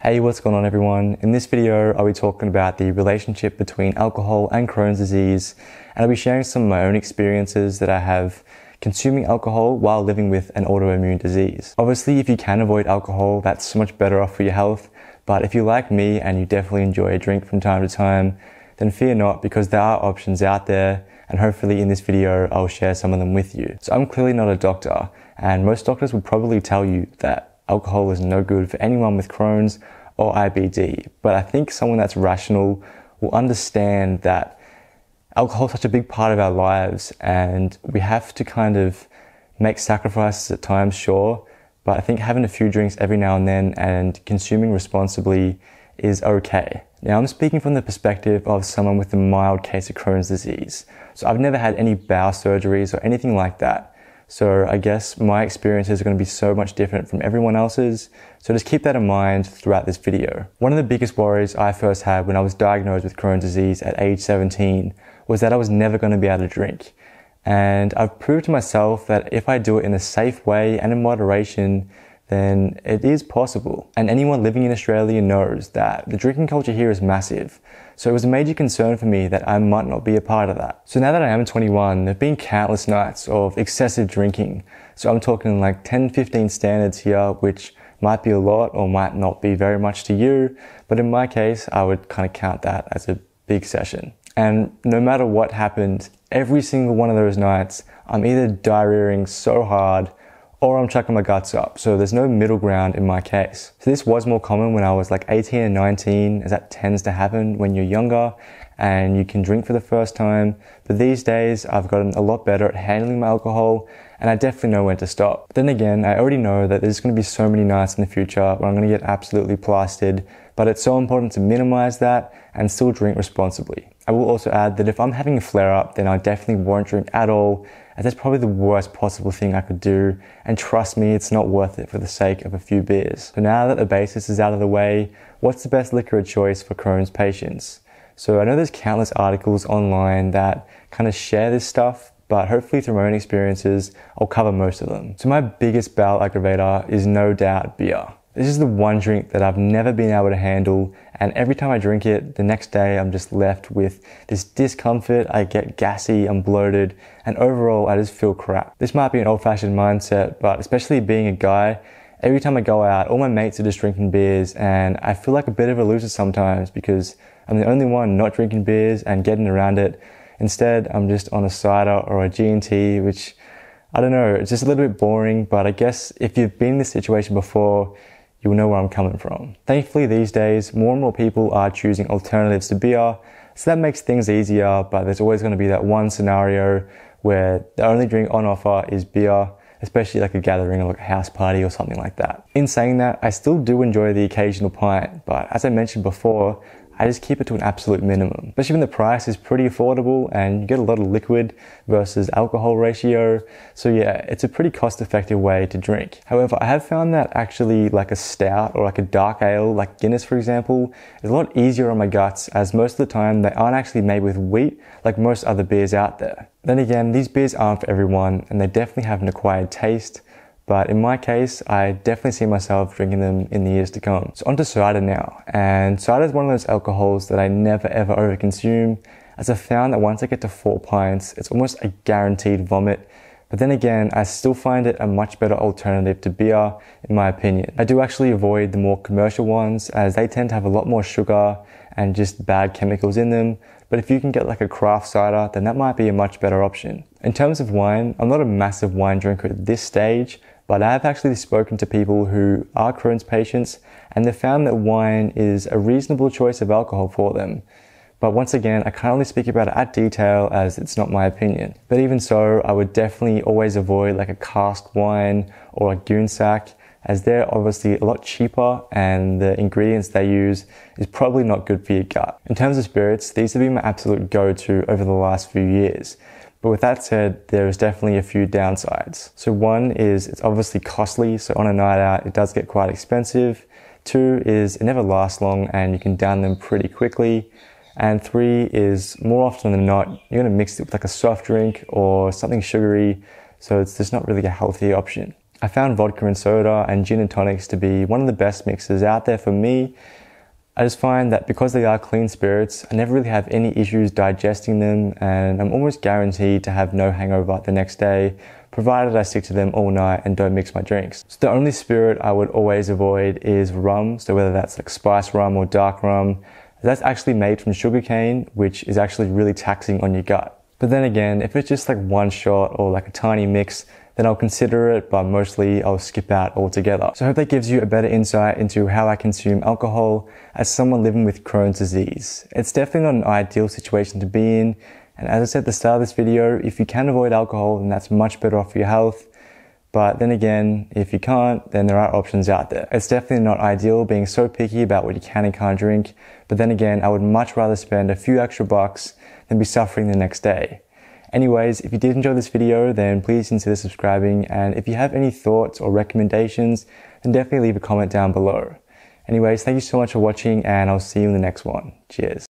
Hey, what's going on everyone? In this video, I'll be talking about the relationship between alcohol and Crohn's disease, and I'll be sharing some of my own experiences that I have consuming alcohol while living with an autoimmune disease. Obviously, if you can avoid alcohol, that's so much better off for your health, but if you're like me and you definitely enjoy a drink from time to time, then fear not, because there are options out there, and hopefully in this video, I'll share some of them with you. So I'm clearly not a doctor, and most doctors would probably tell you that alcohol is no good for anyone with Crohn's or IBD. But I think someone that's rational will understand that alcohol is such a big part of our lives and we have to kind of make sacrifices at times, sure. But I think having a few drinks every now and then and consuming responsibly is okay. Now, I'm speaking from the perspective of someone with a mild case of Crohn's disease. So I've never had any bowel surgeries or anything like that. So I guess my experiences are going to be so much different from everyone else's. So just keep that in mind throughout this video. One of the biggest worries I first had when I was diagnosed with Crohn's disease at age 17 was that I was never going to be able to drink. And I've proved to myself that if I do it in a safe way and in moderation, then it is possible. And anyone living in Australia knows that the drinking culture here is massive. So it was a major concern for me that I might not be a part of that. So now that I am 21, there have been countless nights of excessive drinking. So I'm talking like 10, 15 standards here, which might be a lot or might not be very much to you. But in my case, I would kind of count that as a big session. And no matter what happened, every single one of those nights, I'm either diarrheaing so hard or I'm chucking my guts up. So there's no middle ground in my case. So this was more common when I was like 18 and 19, as that tends to happen when you're younger and you can drink for the first time. But these days I've gotten a lot better at handling my alcohol and I definitely know when to stop. But then again, I already know that there's going to be so many nights in the future where I'm going to get absolutely plastered, but it's so important to minimize that and still drink responsibly. I will also add that if I'm having a flare-up, then I definitely won't drink at all, as that's probably the worst possible thing I could do, and trust me, it's not worth it for the sake of a few beers. So now that the basis is out of the way, what's the best liquor of choice for Crohn's patients? So I know there's countless articles online that kind of share this stuff, but hopefully through my own experiences, I'll cover most of them. So my biggest bowel aggravator is no doubt beer. This is the one drink that I've never been able to handle, and every time I drink it, the next day I'm just left with this discomfort. I get gassy, I'm bloated, and overall I just feel crap. This might be an old-fashioned mindset, but especially being a guy, every time I go out, all my mates are just drinking beers, and I feel like a bit of a loser sometimes because I'm the only one not drinking beers and getting around it. Instead, I'm just on a cider or a G&T, which, I don't know, it's just a little bit boring, but I guess if you've been in this situation before, you'll know where I'm coming from. Thankfully these days, more and more people are choosing alternatives to beer, so that makes things easier, but there's always going to be that one scenario where the only drink on offer is beer, especially like a gathering or like a house party or something like that. In saying that, I still do enjoy the occasional pint, but as I mentioned before, I just keep it to an absolute minimum, especially when the price is pretty affordable and you get a lot of liquid versus alcohol ratio. So yeah, it's a pretty cost-effective way to drink. However, I have found that actually like a stout or like a dark ale, like Guinness for example, is a lot easier on my guts, as most of the time they aren't actually made with wheat like most other beers out there. Then again, these beers aren't for everyone and they definitely have an acquired taste. But in my case, I definitely see myself drinking them in the years to come. So onto cider now. And cider is one of those alcohols that I never ever overconsume, as I found that once I get to 4 pints, it's almost a guaranteed vomit. But then again, I still find it a much better alternative to beer, in my opinion. I do actually avoid the more commercial ones, as they tend to have a lot more sugar and just bad chemicals in them. But if you can get like a craft cider, then that might be a much better option. In terms of wine, I'm not a massive wine drinker at this stage, but I have actually spoken to people who are Crohn's patients and they've found that wine is a reasonable choice of alcohol for them. But once again, I can't really speak about it at detail as it's not my opinion. But even so, I would definitely always avoid like a cask wine or a goon sack, as they're obviously a lot cheaper and the ingredients they use is probably not good for your gut. In terms of spirits, these have been my absolute go-to over the last few years. But with that said, there is definitely a few downsides. So one is it's obviously costly, so on a night out it does get quite expensive. 2 is it never lasts long and you can down them pretty quickly. And 3 is more often than not, you're going to mix it with like a soft drink or something sugary, so it's just not really a healthy option. I found vodka and soda and gin and tonics to be one of the best mixes out there for me. I just find that because they are clean spirits, I never really have any issues digesting them, and I'm almost guaranteed to have no hangover the next day, provided I stick to them all night and don't mix my drinks. So the only spirit I would always avoid is rum, so whether that's like spice rum or dark rum. That's actually made from sugarcane, which is actually really taxing on your gut. But then again, if it's just like one shot or like a tiny mix, then I'll consider it, but mostly I'll skip out altogether. So I hope that gives you a better insight into how I consume alcohol as someone living with Crohn's disease. It's definitely not an ideal situation to be in, and as I said at the start of this video, if you can avoid alcohol, then that's much better off for your health. But then again, if you can't, then there are options out there. It's definitely not ideal being so picky about what you can and can't drink, but then again, I would much rather spend a few extra bucks than be suffering the next day. Anyways, if you did enjoy this video, then please consider subscribing, and if you have any thoughts or recommendations, then definitely leave a comment down below. Anyways, thank you so much for watching, and I'll see you in the next one. Cheers.